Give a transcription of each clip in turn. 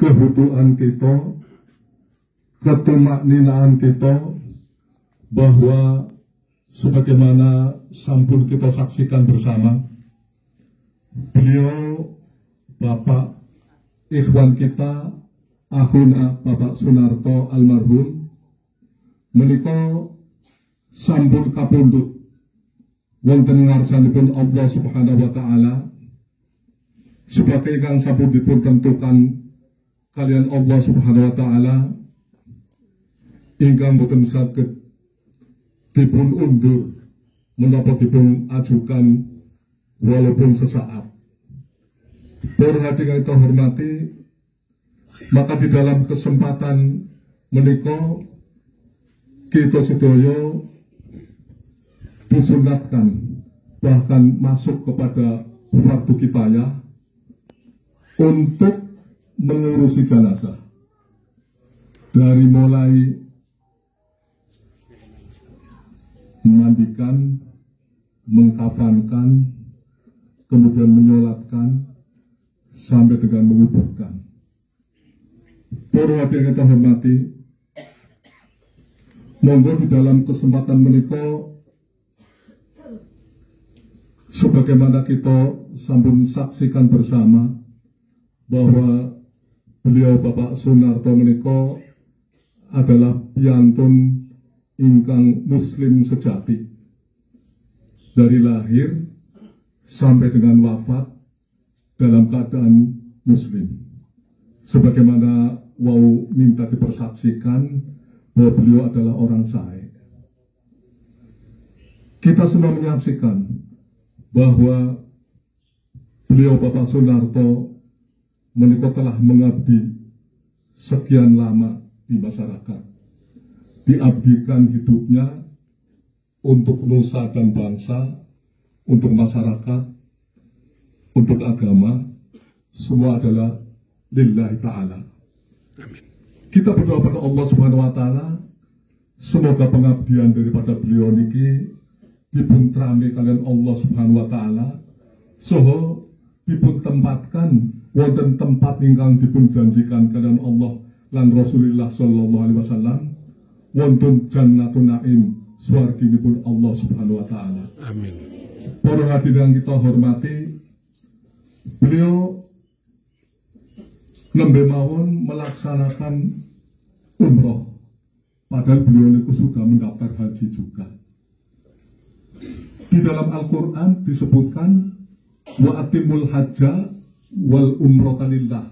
kehutuan kita, ketumakninaan kita, bahwa sebagaimana sampun kita saksikan bersama, beliau Bapak ikhwan kita, Ahuna Bapak Sunarto almarhum, menika sampun kapundhut wonten ngarsanipun Allah Subhanahu wa taala sebagai kang sampun dipun tentukan kalian Allah Subhanahu wa taala ingkang boten saged dipun undur menapa dipun ajukan walaupun sesaat. Berhati kita hormati, maka di dalam kesempatan menika kita sedaya disunatkan bahkan masuk kepada fardu kifayah untuk mengurusi jenazah, dari mulai memandikan, mengkafankan, kemudian menyolatkan, sampai dengan menguburkan. Para hadirin kita hormati, monggo di dalam kesempatan menika sebagaimana kita sampun saksikan bersama bahwa beliau Bapak Sunarto menika adalah piyantun ingkang muslim sejati dari lahir sampai dengan wafat dalam keadaan muslim. Sebagaimana wau minta dipersaksikan bahwa beliau adalah orang saleh. Kita semua menyaksikan bahwa beliau Bapak Sunarto menika telah mengabdi sekian lama di masyarakat, diabdikan hidupnya untuk nusa dan bangsa, untuk masyarakat, untuk agama, semua adalah lillahi ta'ala. Kita berdoa pada Allah Subhanahu wa taala, semoga pengabdian daripada beliau niki dipun trame kalian Allah Subhanahu wa taala, soho dipun tempatkan wonten tempat ingkang dipun janjikan kalian Allah lan Rasulullah sallallahu alaihi wasallam, wonten jannatun naim, swarginipun Allah Subhanahu wa taala. Amin. Para hadirin kita hormati, beliau nembe mawon melaksanakan umroh, padahal beliau niku sudah mendaftar haji juga. Di dalam Al-Quran disebutkan wa atimul hajja wal umrata lillah.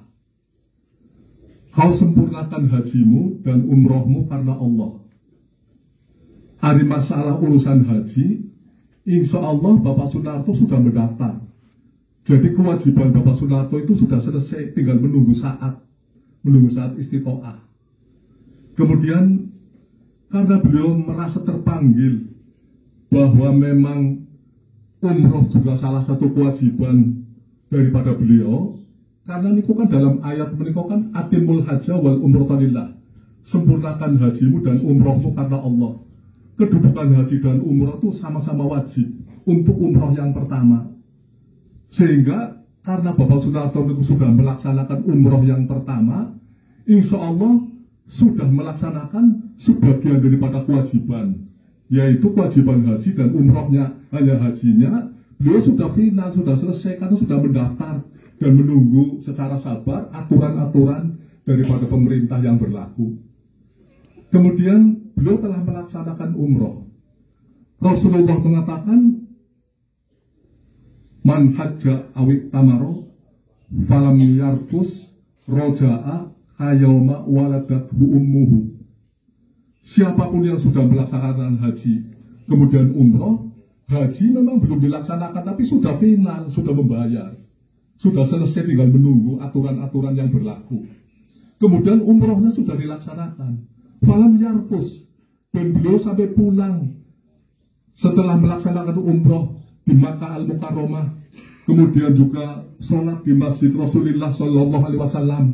Kau sempurnakan hajimu dan umrohmu karena Allah. Hari masalah urusan haji, insya Allah Bapak Sunarto sudah mendaftar. Jadi kewajiban Bapak Sunarto itu sudah selesai, tinggal menunggu saat istitoah. Kemudian karena beliau merasa terpanggil bahwa memang umroh juga salah satu kewajiban daripada beliau, karena niku kan dalam ayat menika kan atimul hajja wal umrata lillah, sempurnakan hajimu dan umrohmu karena Allah. Kedudukan haji dan umroh itu sama-sama wajib untuk umroh yang pertama. Sehingga karena Bapak Sunarto itu sudah melaksanakan umroh yang pertama, insya Allah sudah melaksanakan sebagian daripada kewajiban, yaitu kewajiban haji dan umrohnya. Hanya hajinya beliau sudah final, sudah selesai karena sudah mendaftar dan menunggu secara sabar aturan-aturan daripada pemerintah yang berlaku. Kemudian beliau telah melaksanakan umroh. Rasulullah mengatakan, man hajja awik tamaro falam yarfus roja'a kayoma waladatu ummuhu. Siapapun yang sudah melaksanakan haji kemudian umroh, haji memang belum dilaksanakan tapi sudah final, sudah membayar, sudah selesai, tinggal menunggu aturan-aturan yang berlaku. Kemudian umrohnya sudah dilaksanakan, falam yarfus, dan beliau sampai pulang setelah melaksanakan umroh di Makkah Al-Mukarramah, kemudian juga sholat di Masjid Rasulullah Sallallahu Alaihi Wasallam.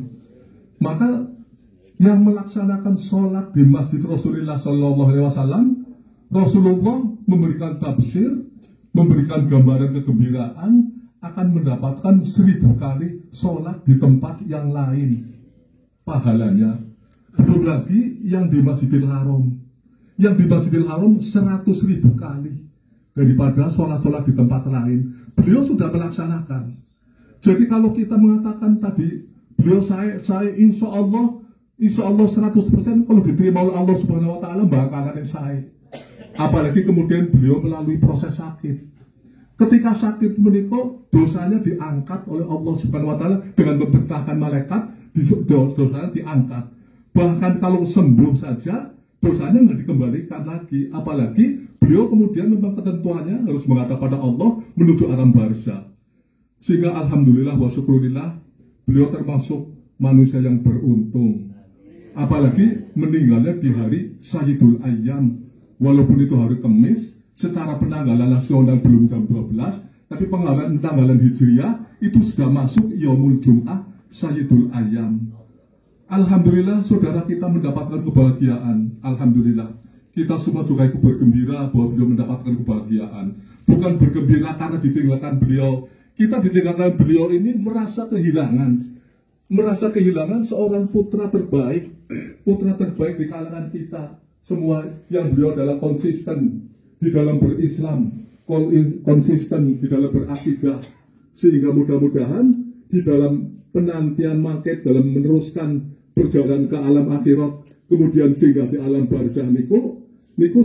Maka yang melaksanakan sholat di Masjid Rasulullah Sallallahu Alaihi Wasallam, Rasulullah memberikan tafsir, memberikan gambaran kegembiraan akan mendapatkan 1000 kali sholat di tempat yang lain pahalanya. Belum lagi yang di Masjidil Haram. Yang di Masjidil Haram 100.000 kali daripada sholat-sholat di tempat lain. Beliau sudah melaksanakan. Jadi kalau kita mengatakan tadi, beliau saya insya Allah 100% kalau diterima oleh Allah Subhanahu Wa Taala bakalan saya. Apalagi kemudian beliau melalui proses sakit. Ketika sakit menikah, dosanya diangkat oleh Allah Subhanahu Wa Taala dengan memerintahkan malaikat, dosanya diangkat. Bahkan kalau sembuh saja, dosanya nggak dikembalikan lagi. Apalagi beliau kemudian memang ketentuannya harus menghadap pada Allah menuju alam barzah. Sehingga alhamdulillah wa syukurillah, beliau termasuk manusia yang beruntung. Apalagi meninggalnya di hari Sayyidul Ayyam. Walaupun itu hari Kamis, secara penanggalan nasional belum jam 12, tapi penanggalan Hijriah itu sudah masuk Yaumul Jum'ah Sayyidul Ayyam. Alhamdulillah saudara kita mendapatkan kebahagiaan. Alhamdulillah kita semua juga ikut bergembira bahwa beliau mendapatkan kebahagiaan. Bukan bergembira karena ditinggalkan beliau. Kita ditinggalkan beliau ini merasa kehilangan seorang putra terbaik di kalangan kita semua, yang beliau adalah konsisten di dalam berislam, konsisten di dalam berakidah, sehingga mudah-mudahan di dalam penantian maket dalam meneruskan perjalanan ke alam akhirat, kemudian sehingga di alam barzah niku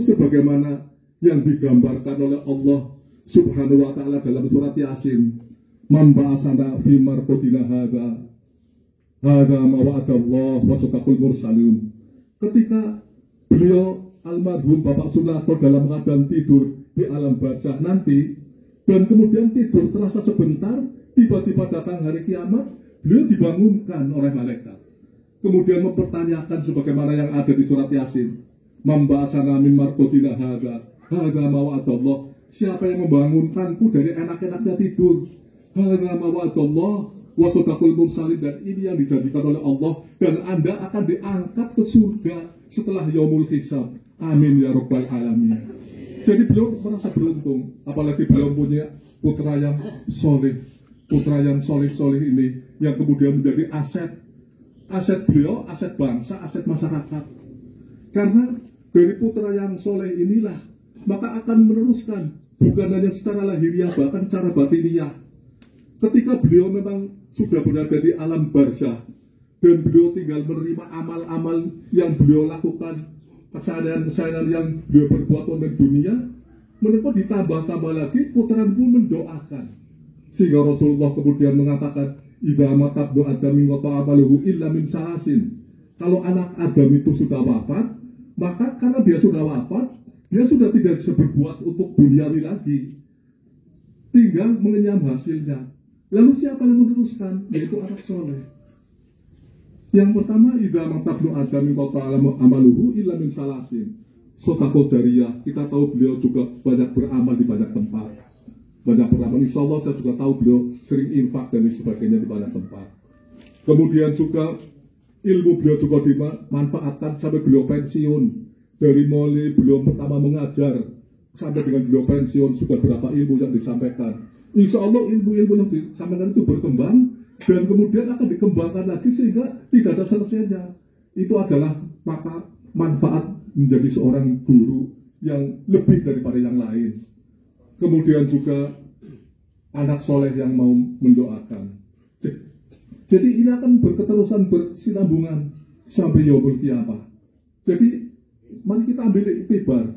sebagaimana yang digambarkan oleh Allah Subhanahu Wa Taala dalam surat Yasin, membahasana fi marqatina hadza ma wa'adallah wa sadaqal mursalun. Ketika beliau almarhum Bapak Sunarto dalam keadaan tidur di alam barzah nanti, dan kemudian tidur terasa sebentar, tiba-tiba datang hari kiamat, beliau dibangunkan oleh malaikat. Kemudian mempertanyakan sebagaimana yang ada di surat Yasin, membahasana min marqatina hadza ma wa'adallah. Siapa yang membangunkanku dari enak-enaknya tidur? Hadza ma wa'adallah wa sadaqal mursalin, dan ini yang dijanjikan oleh Allah, dan Anda akan diangkat ke surga setelah yaumul hisab. Amin ya rabbal alamin. Jadi beliau merasa beruntung, apalagi beliau punya putra yang soleh ini, yang kemudian menjadi aset beliau, aset bangsa, aset masyarakat. Karena dari putra yang soleh inilah maka akan meneruskan, bukan hanya secara lahiriah, bahkan secara batiniah. Ketika beliau memang sudah berada di alam barzah dan beliau tinggal menerima amal-amal yang beliau lakukan, kesalahan-kesalahan yang beliau berbuat di dunia, mereka ditambah-tambah lagi, putaran pun mendoakan. Sehingga Rasulullah kemudian mengatakan, idza matat bu adami wa ta'amaluhu illa min salasin. Kalau anak Adam itu sudah wafat, maka karena dia sudah wafat, dia sudah tidak bisa berbuat untuk duniawi lagi, tinggal mengenyam hasilnya. Lalu siapa yang meneruskan? Yaitu anak soleh. Yang pertama, idza matabnu adami wa ta'amaluhu illa min salasin. Sedekah jariyah. Kita tahu beliau juga banyak beramal di banyak tempat. Insya Allah saya juga tahu beliau sering infak dan sebagainya di banyak tempat. Kemudian juga ilmu beliau juga dimanfaatkan sampai beliau pensiun. Dari mulai beliau pertama mengajar sampai dengan beliau pensiun, sudah berapa ilmu yang disampaikan. Insya Allah ilmu-ilmu yang disampaikan itu berkembang dan kemudian akan dikembangkan lagi sehingga tidak ada selesainya. Itu adalah maka manfaat menjadi seorang guru yang lebih daripada yang lain. Kemudian juga anak soleh yang mau mendoakan. Jadi ini akan berketerusan, bersinambungan sampai yaumul qiyamah. Jadi mari kita ambil iktibar.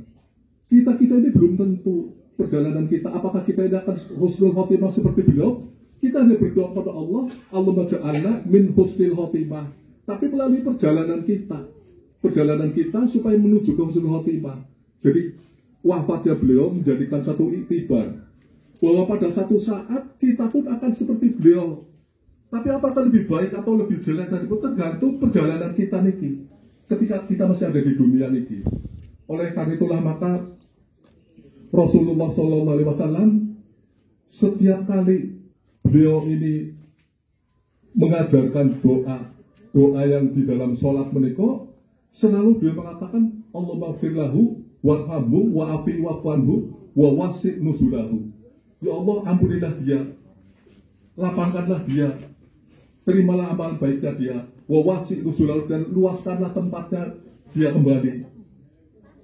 Kita ini belum tentu perjalanan kita, apakah kita ini akan husnul khotimah seperti beliau. Kita hanya berdoa kepada Allah, Allahumma ja'alna min husnil khotimah. Tapi melalui perjalanan kita supaya menuju ke husnul khotimah. Jadi wafatnya beliau menjadikan satu iktibar bahwa pada satu saat kita pun akan seperti beliau. Tapi apakah lebih baik atau lebih jelek dari itu tergantung perjalanan kita niki ketika kita masih ada di dunia niki. Oleh karena itulah maka Rasulullah SAW setiap kali beliau ini mengajarkan doa yang di dalam sholat menika, selalu beliau mengatakan Allahumma firlahu warhamhu wa'afi wa'fanhu wa wasi' nuzulahu. Ya Allah, ampunilah dia, lapangkanlah dia, terimalah amal baiknya dia, wawasi usulal, dan luaskanlah tempatnya dia kembali.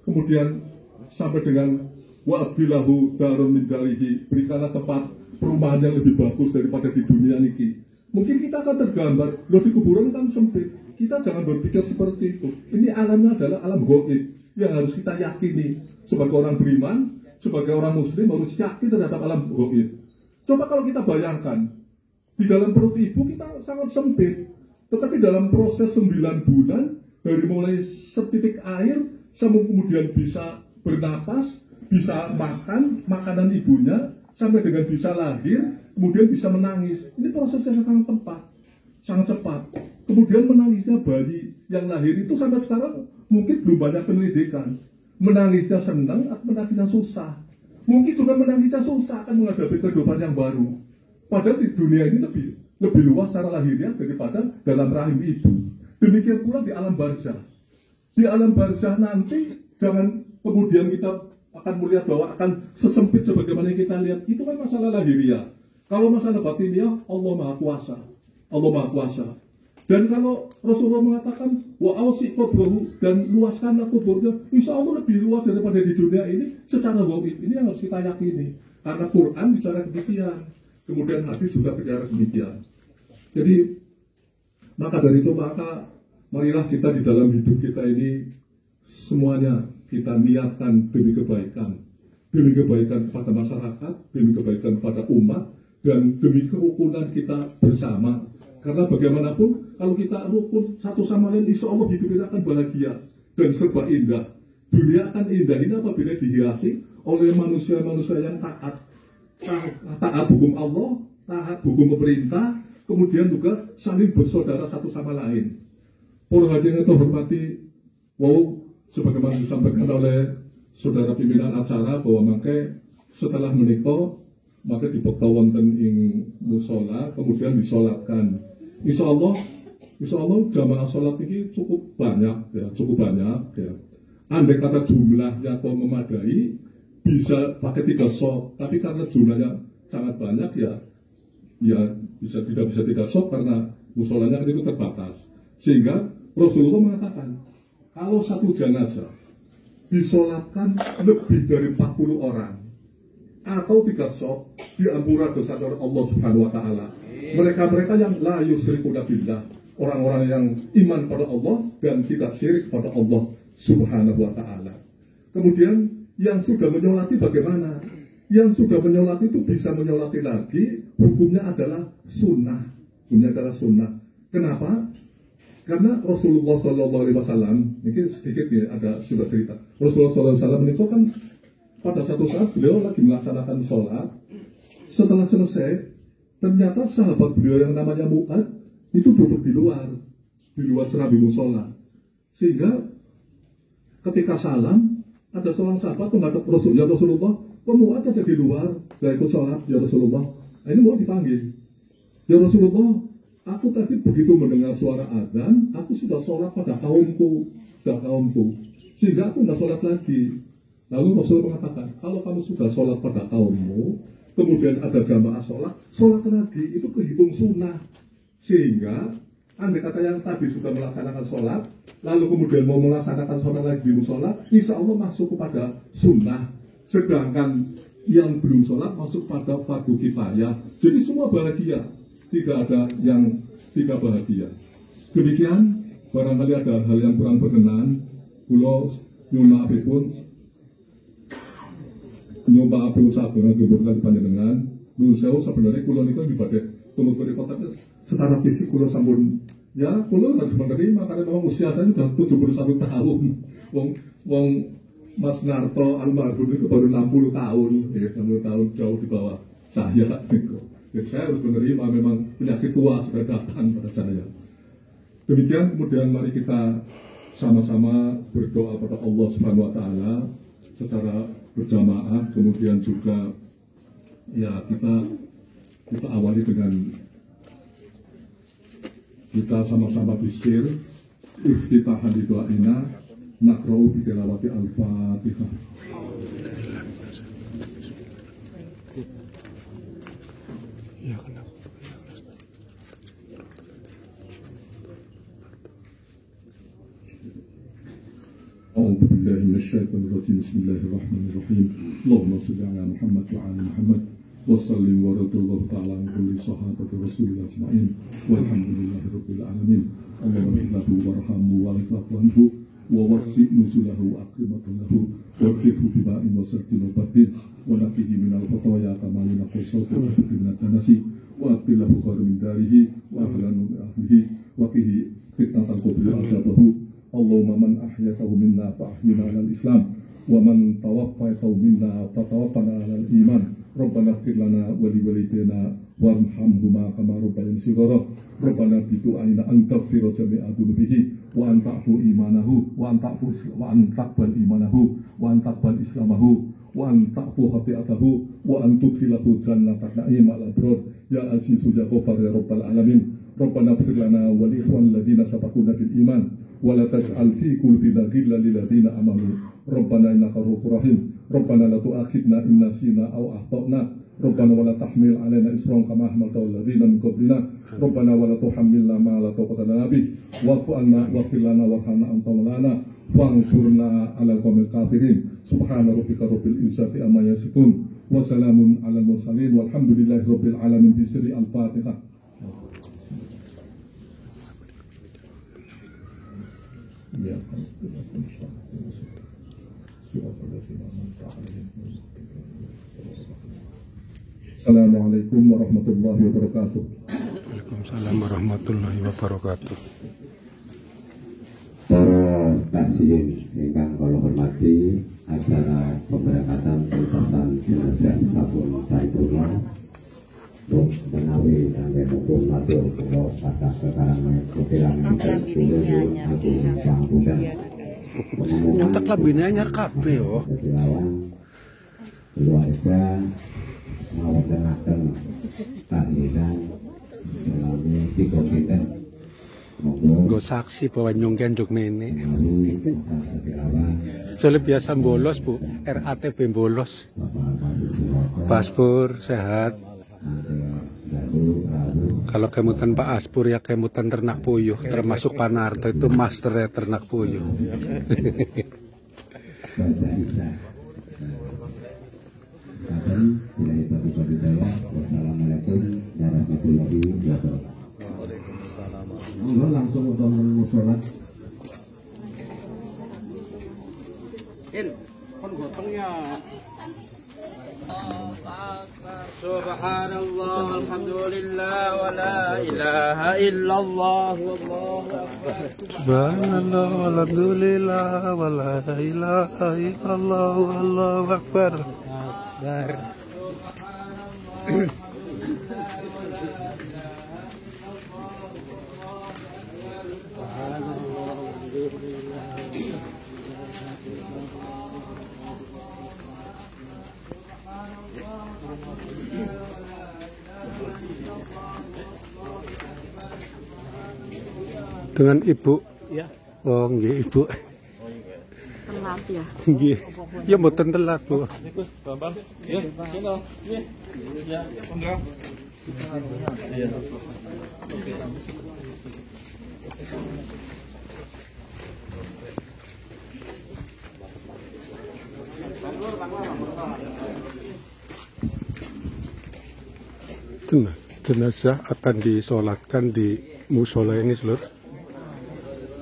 Kemudian sampai dengan wa'abdilahu darun min darihi, berikanlah tempat perumahan yang lebih bagus daripada di dunia niki. Mungkin kita akan tergambar, loh di kuburan kan sempit. Kita jangan berpikir seperti itu. Ini alamnya adalah alam gaib yang harus kita yakini. Sebagai orang beriman, sebagai orang muslim harus yakin terhadap alam gaib. Coba kalau kita bayangkan, di dalam perut ibu kita sangat sempit. Tetapi dalam proses 9 bulan, dari mulai setitik air, sampai kemudian bisa bernapas, bisa makan makanan ibunya, sampai dengan bisa lahir, kemudian bisa menangis. Ini proses yang sangat tepat, sangat cepat. Kemudian menangisnya bayi yang lahir itu sampai sekarang mungkin belum banyak penyelidikan. Menangisnya senang atau menangisnya susah. Mungkin juga menangisnya susah akan menghadapi kehidupan yang baru. Padahal di dunia ini lebih luas secara lahiriah daripada dalam rahim ibu. Demikian pula di alam barzah. Di alam barzah nanti jangan kemudian kita akan melihat bahwa akan sesempit sebagaimana yang kita lihat. Itu kan masalah lahiriah. Kalau masalah batiniah, Allah Maha Kuasa. Allah Maha Kuasa. Dan kalau Rasulullah mengatakan wa ausi kubrahu, dan luaskanlah kuburnya, insya Allah lebih luas daripada di dunia ini secara gaib. Ini yang harus kita yakini. Karena Quran bicara demikian, kemudian hadis juga bicara demikian. Jadi maka dari itu marilah kita di dalam hidup kita ini semuanya kita niatkan demi kebaikan kepada masyarakat, demi kebaikan kepada umat, dan demi kerukunan kita bersama. Karena bagaimanapun kalau kita rukun satu sama lain, insya Allah hidup kita akan bahagia dan serba indah. Dunia akan indah ini apabila dihiasi oleh manusia-manusia yang taat hukum Allah, taat hukum pemerintah, kemudian juga saling bersaudara satu sama lain. Para hadirin yang terhormati, sebagaimana disampaikan oleh saudara pimpinan acara bahwa setelah menikah maka dibekta wonten ing musola, kemudian disolatkan. Insya Allah jamaah sholat ini cukup banyak ya. Andai kata jumlahnya atau memadai bisa pakai 3 sok, tapi karena jumlahnya sangat banyak ya tidak bisa 3 sok karena musolanya itu terbatas. Sehingga Rasulullah mengatakan kalau satu jenazah disolatkan lebih dari 40 orang atau 3 sok, diampura dosa oleh Allah Subhanahu wa Ta'ala. Mereka yang la yusyrikuna billah, orang-orang yang iman pada Allah dan tidak syirik pada Allah Subhanahu wa Ta'ala. Kemudian yang sudah menyolati bagaimana? Yang sudah menyolati itu bisa menyolati lagi, hukumnya adalah sunnah. Kenapa? Karena Rasulullah SAW, ini sedikit ya, ada sudah cerita. Rasulullah SAW itu kan pada satu saat beliau lagi melaksanakan sholat. Setelah selesai, ternyata sahabat beliau yang namanya Mu'ad itu duduk di luar serambi musola. Sehingga ketika salam, ada seorang sahabat menghadap Rasulullah, Mu'ad ada di luar, gak ikut sholat, ya Rasulullah. Nah, ini mau dipanggil, ya Rasulullah, aku tadi begitu mendengar suara azan, aku sudah sholat pada kaumku, sehingga aku nggak sholat lagi. Lalu Rasulullah mengatakan, kalau kamu sudah sholat pada kaummu, kemudian ada jamaah sholat lagi, itu kehitung sunnah. Sehingga andai kata yang tadi sudah melaksanakan sholat, lalu kemudian mau melaksanakan sholat lagi di musola, insya Allah masuk kepada sunnah. Sedangkan yang belum sholat masuk pada fardu kifayah. Jadi semua bahagia, tidak ada yang tidak bahagia. Demikian, barangkali ada hal yang kurang berkenan, kula nyuwun maafipun. Nyoba api usaha dengan kebutuhan panjenengan. Nun sewu sebenarnya kulo niku ibadah tulung kota secara fisik kulo sampun ya kulo harus menerima karena memang usia saya sudah 71 tahun. Wong Mas Narto almarhum itu baru 60 tahun, ya 60 tahun jauh di bawah saya. Jadi saya harus menerima memang penyakit tua sudah datang pada saya. Demikian kemudian mari kita sama-sama berdoa pada Allah Subhanahu wa Ta'ala secara berjamaah, kemudian juga ya kita awali dengan kita sama-sama biskir iftitahan di doaina nakra'u bitilawati al-fatihah. Ya kenapa? الشيطان الرجيم بسم الله الرحمن الرحيم اللهم صل على محمد وعلى محمد وسلم ورضي الله تعالى عن كل صحابة رسول الله أجمعين والحمد لله رب العالمين اللهم اغفر له وارحمه واعف عنه ووسع نزله وأكرم له واغفره بماء وسد وبرد ونقه من الخطايا كما ينقى الثوب الأبيض من الدنس وأبقي له خير من داره وأهلا من أهله وقه فتنة القبر وعذابه اللهم من أحيته منا فأحينا على الإسلام ومن توفيته منا فتوفنا على الإيمان ربنا اغفر لنا ولوالدينا وارحمهما كما ربيانا صغارا ربنا بدعائنا أن تغفر جميع ذنوبه وأن تعفو إيمانه وأن تقبل إيمانه وأن تقبل إسلامه وأن تعفو خطيئته وأن تدخله جنة النعيم الأبرار يا عزيز يا غفار يا رب العالمين ربنا اغفر لنا ولإخوان الذين سبقونا بالإيمان ولا تجعل في قلوبنا غلا للذين آمنوا ربنا إنك رؤوف رحيم ربنا لا تؤاخذنا إن نسينا أو أخطأنا ربنا ولا تحمل علينا إصرا كما حملته الذين من قبلنا ربنا ولا تحملنا ما لا طاقة لنا به واعف عنا واغفر لنا وارحمنا أنت مولانا وانصرنا على القوم الكافرين سبحان ربك رب العزة عما يصفون وسلام على المرسلين والحمد لله رب العالمين بسر الفاتحة. Assalamualaikum warahmatullahi wabarakatuh. Waalaikumsalam warahmatullahi wabarakatuh. Para taksiyin ingkang kula hormati, acara pemberangkatan pelepasan jenazah sampun paripurna. Untuk menawi kangge dukung matur kula pasah kekarangan keterangan dipun agung pangbudan. Nyentak labine anyar kabeh yo. Keluarga mawedhaken tahlilan selami 3 dinten. Nggo saksi bahwa nyongken juk mene. Soalnya biasa bolos Bu, RATB bolos. Paspor sehat. Kalau kemutan Pak Aspur ya kemutan ternak puyuh, termasuk Pak Narto itu masternya ternak puyuh. Wassalamualaikum warahmatullahi wabarakatuh. Langsung untuk sholat. Kon gotongnya. Subhanallah, alhamdulillah, wa la ilaha illallah, wallahu akbar. Subhanallah, alhamdulillah, wa la ilaha illallah, wallahu akbar. Dengan Ibu, ya. Oh, nggih Ibu. Telat ya. Nggih. Ya mboten telat, Bu. Bambang, ya, sino, ya, enggak. Iya. Oke. Jenazah akan disolatkan di musola ini, Seluruh.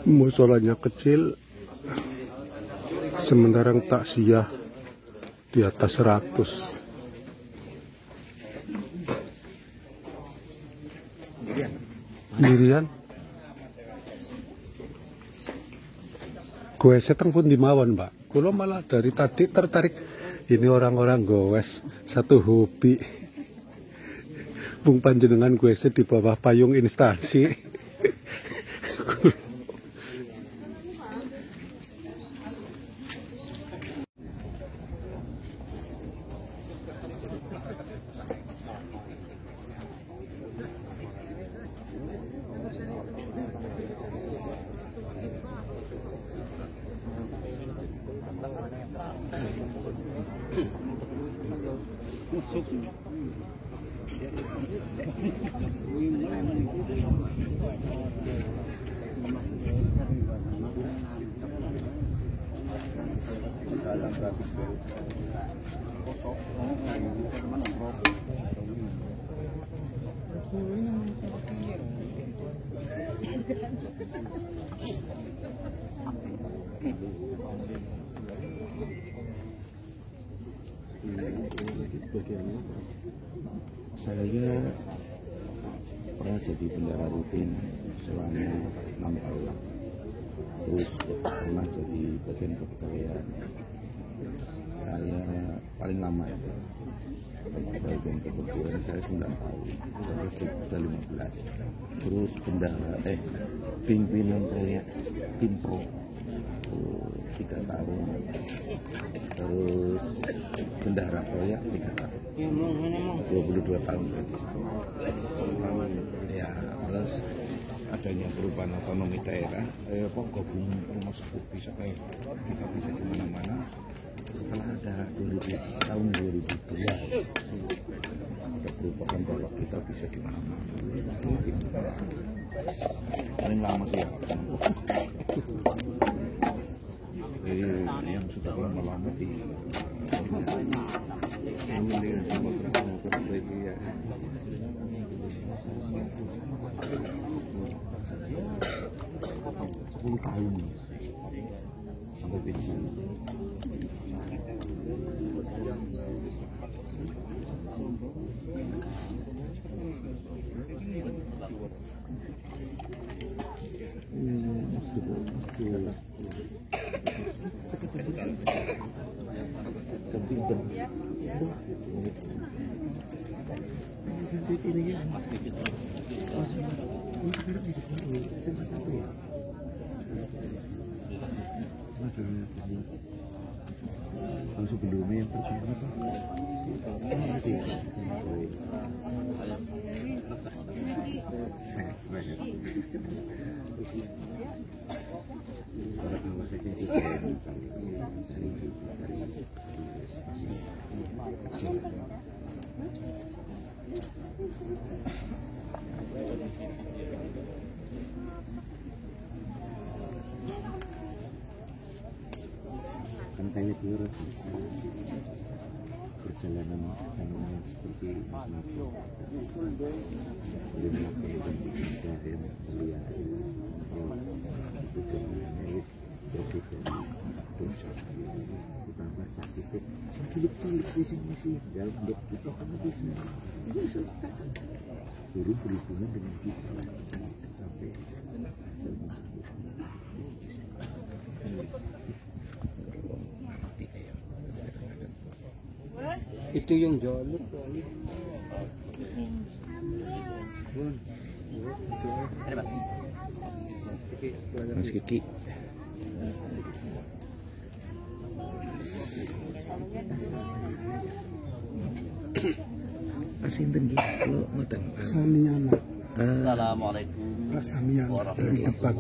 Musolanya kecil, sementara taksiyah di atas 100. Sendirian. Goes seteng pun dimawon, Mbak. Kulo malah dari tadi tertarik. Ini orang-orang goes satu hobi. Bung panjenengan goes di bawah payung instansi. Saya pernah jadi bendara rutin selama 6 tahun. Terus pernah jadi bagian kepegawaian. Saya paling lama ya. Bagian kepegawaian saya 9 tahun. Terus sudah 15. Terus bendara pimpinan proyek Timpro 3 tahun. Terus bendahara proyek 3 tahun. 22 tahun berarti. Ya, terus adanya perubahan otonomi daerah, gabung rumah sakit bisa kita bisa di mana-mana. Setelah ada tahun 2002 ada perubahan bahwa kita bisa di mana-mana. Paling lama sih ya. Jadi yang sudah lama-lama di ya. 10 tahun sampai pensiun. Sebelumnya yang pertama kan kayak dulu perjalanan seperti itu belum melaksanakan dari kuliah tujuannya presiden betapa sakit cilik-cilik di sini sih dalam bentuk kita kan bisa guru berhubungan dengan kita sampai itu yang jalur Mas Kiki. Asinten nggih kula ngoten. Samiyana. Assalamualaikum Dari depan.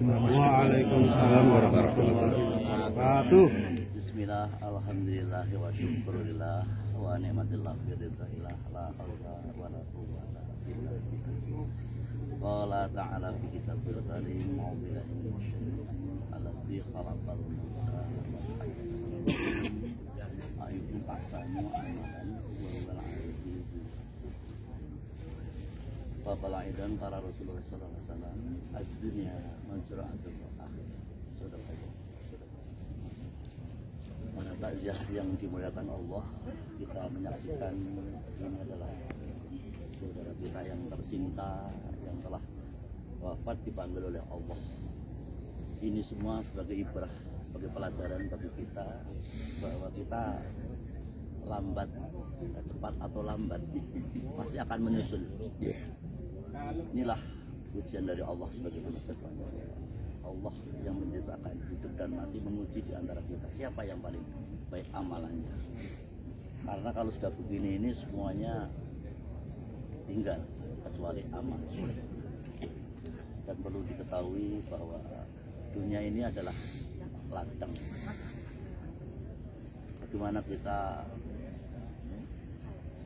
Waalaikumsalam warahmatullahi wabarakatuh. Bismillah, alhamdulillah, wa syukurillah, wa ni'matillah, biridhillah, la hawla wa la quwwata illa billah. Qala ta'ala fi kitabil karim, ma'ubillahi minasyaitonir alladzi khalaqal mauta wal hayata ayyukum ahsanu amalan wa huwal aziz. Bapak dan para Rasulullah sallallahu alaihi wasallam, ad-dunya majra'atul akhirah. Pada takziah yang dimuliakan Allah, kita menyaksikan ini adalah saudara kita yang tercinta yang telah wafat dipanggil oleh Allah. Ini semua sebagai ibrah, sebagai pelajaran bagi kita bahwa kita lambat, cepat atau lambat pasti akan menyusul. Inilah ujian dari Allah sebagai manusia. Allah yang menciptakan hidup dan mati menguji di antara kita siapa yang paling baik amalannya. Karena kalau sudah begini ini semuanya tinggal kecuali amal. Dan perlu diketahui bahwa dunia ini adalah ladang. Bagaimana kita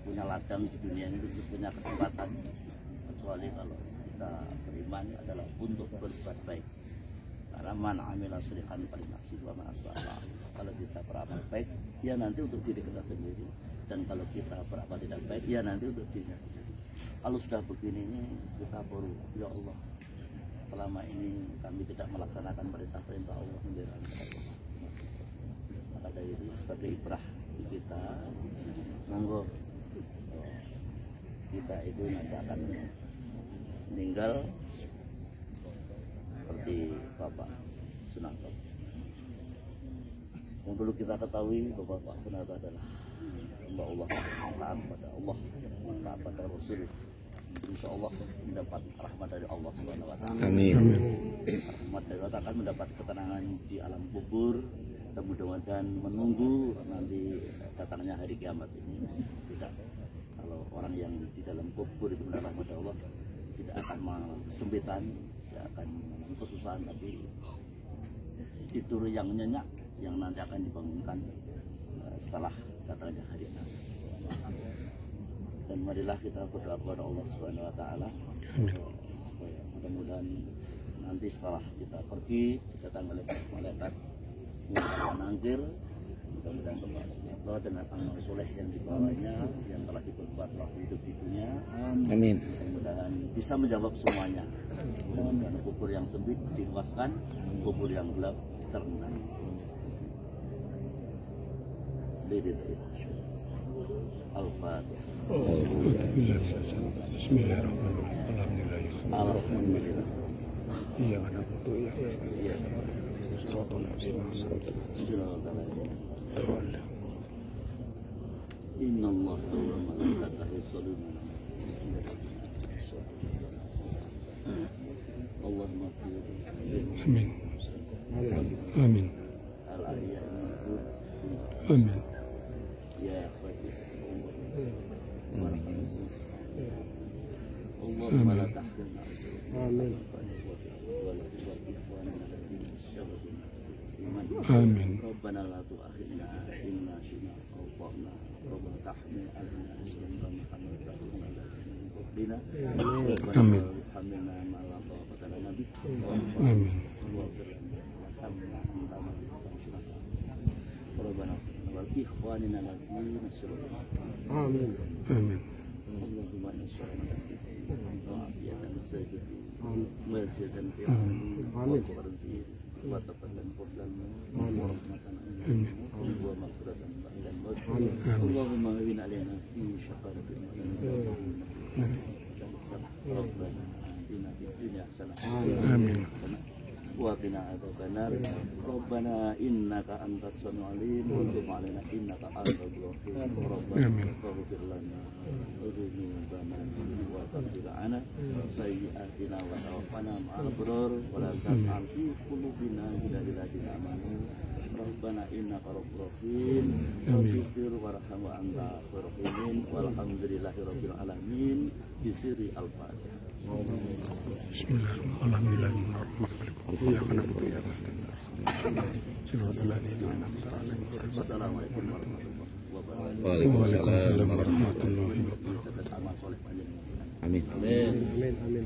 punya ladang di dunia ini, punya kesempatan, kecuali kalau kita beriman adalah untuk berbuat baik. Karena man amila sholihan falinafsihi wa man asaa Kalau kita beramal baik, ya nanti untuk diri kita sendiri. Dan kalau kita beramal tidak baik, ya nanti untuk dirinya sendiri. Kalau sudah begini ini, kita baru, ya Allah, selama ini kami tidak melaksanakan perintah-perintah Allah menjadi Allah. Maka dari itu sebagai ibrah kita, monggo kita itu nanti akan meninggal seperti Bapak Sunarto. Yang perlu kita ketahui bahwa Bapak Sunarto adalah hamba Allah, taat pada Allah, taat pada Rasul. Insya Allah mendapat rahmat dari Allah Subhanahu Wa Taala. Amin. Rahmat dari Allah akan mendapat ketenangan di alam kubur. Dan mudah-mudahan menunggu nanti datangnya hari kiamat ini. Tidak, kalau orang yang di dalam kubur itu mendapat rahmat dari Allah, tidak akan kesempitan, tidak akan kesusahan, tapi tidur yang nyenyak yang nanti akan dibangunkan setelah datangnya hari kiamat. Dan marilah kita berdoa kepada Allah Subhanahu Wa Taala supaya mudah-mudahan nanti setelah kita pergi didatangi oleh malaikat menangkir, mudah-mudahan Bapak Sunarto dengan amal soleh yang dibawanya, yang telah diperbuat waktu hidup di dunia, Amin. mudah-mudahan bisa menjawab semuanya. Dan kubur yang sempit diluaskan, kubur yang gelap terang. Al-Fatihah. Bismillahirrahmanirrahim. Alhamdulillah. Iya ada foto ya. Inna Allah wa malaikatahu yusholluna Allahumma Amin. Amin. Amin. Ya Fatih. Allahumma la tahzan. Amin. Amin. Rabbana la tu'akhidna in nasina aw akhtana. Rabbana tahmil 'alaina isran kama hamaltahu 'ala alladziina min qablina. Amin. Hamilna ma la taqata lana bih. Amin. Rabbana wal ikhwanina alladziina sabaquna. Amin. Amin. Allahumma nas'aluka ta'afiyatan sajidin. Masjidan fi Amin. wa taqabbal qur'ana wa rahmatan wa maghfiratan ba'da al-maut. Allahumma win 'alaina fi syaqaratin Rabbana atina fid dunya hasanah Amin. wa qina adzabannar. Rabbana innaka antas samiul 'alim wa tub 'alaina innaka antal ghafurur rahim. Ighfir lana dzunubana wa kaffir 'anna sayyi'atina wa tawaffana ma'al abrar wa la tas'al fi qulubina illa lilladzina amanu. Rabbana innaka rabbur rahim waghfir warham wa anta khairur rahimin walhamdulillahi rabbil alamin. Bisiri al-Fatihah. Bismillahirrahmanirrahim. Ya kana ya Rasulullah. Siratal ladzina an'amta 'alaihim. Assalamualaikum warahmatullahi wabarakatuh. Waalaikumsalam warahmatullahi Amal soleh panjang. Amin. Amin. Amin. Amin.